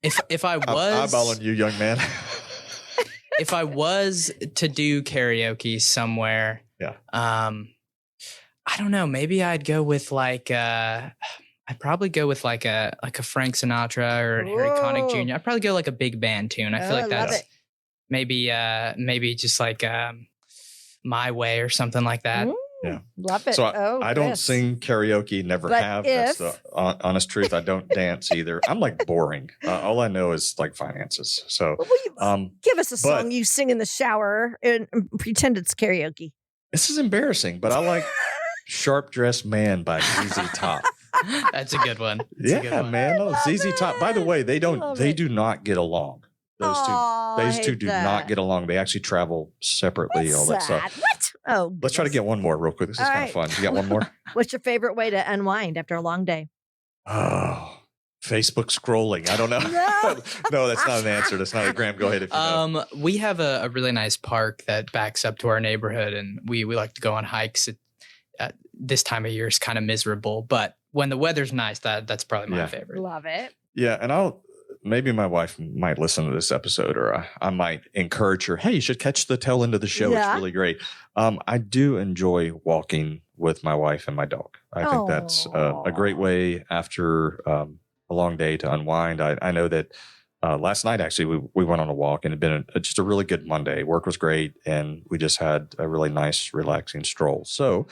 If I I'm was eyeballing you, young man. if I was to do karaoke somewhere, Yeah. I don't know. Maybe I'd go with I'd probably go with like a Frank Sinatra or an Harry Connick Whoa. Jr. I'd probably go like a big band tune. I feel Oh, like I love that's it. maybe just like My Way or something like that. Yeah. Love it. So oh, I don't Chris. sing karaoke, never But have. That's if- the honest truth. I don't dance either. I'm like boring. All I know is like finances. So Well, will you give us a but- song you sing in the shower and pretend it's karaoke? this is embarrassing, but I like Sharp Dressed Man by ZZ Top. That's a good one. That's a good Yeah, one. man. No, Love ZZ Top. By the way, they Love they it. do not get along. Those two. Aw, I Those two hate do that. not get along. They actually travel separately, That's all that sad. stuff. What? Oh, Let's try to get one more real quick. This is All kind right. of fun. You got one more? What's your favorite way to unwind after a long day? Oh, Facebook scrolling. I don't know. No. No, that's not an answer. That's not a Graham. Go ahead if you know. We have a really nice park that backs up to our neighborhood, and we like to go on hikes. This time of year is kind of miserable, but when the weather's nice, that's probably my Yeah. favorite. Love it. Yeah, and maybe my wife might listen to this episode, or I might encourage her. Hey, you should catch the tail end of the show. Yeah. It's really great. I do enjoy walking with my wife and my dog. I think that's a great way after a long day to unwind. I know that last night actually we went on a walk, and it had been just a really good Monday. Work was great, and we just had a really nice, relaxing stroll. So.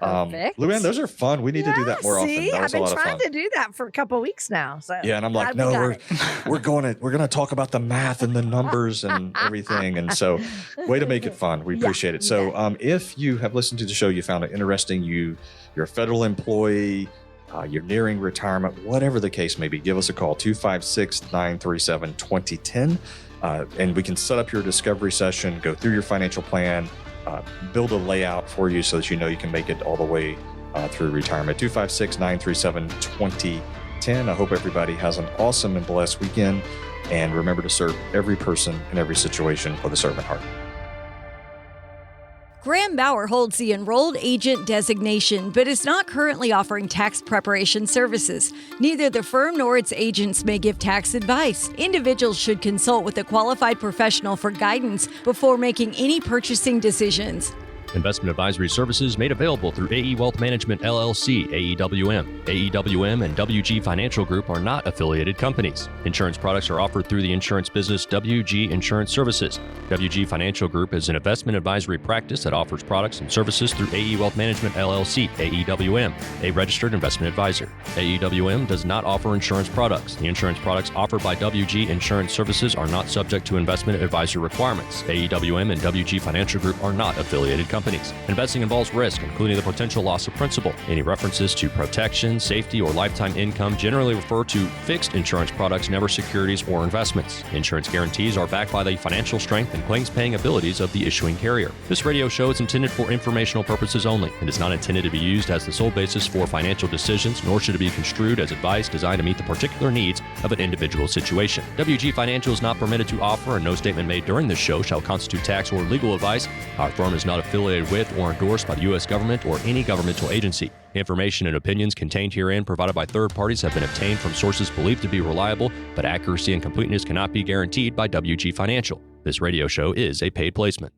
Perfect. Luann, those are fun. We need to do that more See, often. That I've was a been lot of trying fun. to do that for a couple of weeks now. So Yeah, and I'm like, glad we no, got we're going to talk about the math and the numbers and everything. And so, way to make it fun. We Yeah, appreciate it. So, if you have listened to the show, you found it interesting, you're a federal employee, you're nearing retirement, whatever the case may be, give us a call 256-937-2010, and we can set up your discovery session, go through your financial plan, build a layout for you so that you know you can make it all the way through retirement. 256-937-2010. I hope everybody has an awesome and blessed weekend. And remember to serve every person in every situation with a servant heart. Graham Bauer holds the enrolled agent designation, but is not currently offering tax preparation services. Neither the firm nor its agents may give tax advice. Individuals should consult with a qualified professional for guidance before making any purchasing decisions. Investment advisory services made available through AE Wealth Management LLC, AEWM. AEWM and WG Financial Group are not affiliated companies. Insurance products are offered through the insurance business WG Insurance Services. WG Financial Group is an investment advisory practice that offers products and services through AE Wealth Management LLC, AEWM, a registered investment advisor. AEWM does not offer insurance products. The insurance products offered by WG Insurance Services are not subject to investment advisor requirements. AEWM and WG Financial Group are not affiliated companies. Investing involves risk, including the potential loss of principal. Any references to protection, safety, or lifetime income generally refer to fixed insurance products, never securities or investments. Insurance guarantees are backed by the financial strength and claims-paying abilities of the issuing carrier. This radio show is intended for informational purposes only and is not intended to be used as the sole basis for financial decisions, nor should it be construed as advice designed to meet the particular needs of an individual situation. WG Financial is not permitted to offer, and no statement made during this show shall constitute tax or legal advice. Our firm is not affiliated with or endorsed by the U.S. government or any governmental agency. Information and opinions contained herein provided by third parties have been obtained from sources believed to be reliable, but accuracy and completeness cannot be guaranteed by WG Financial. This radio show is a paid placement.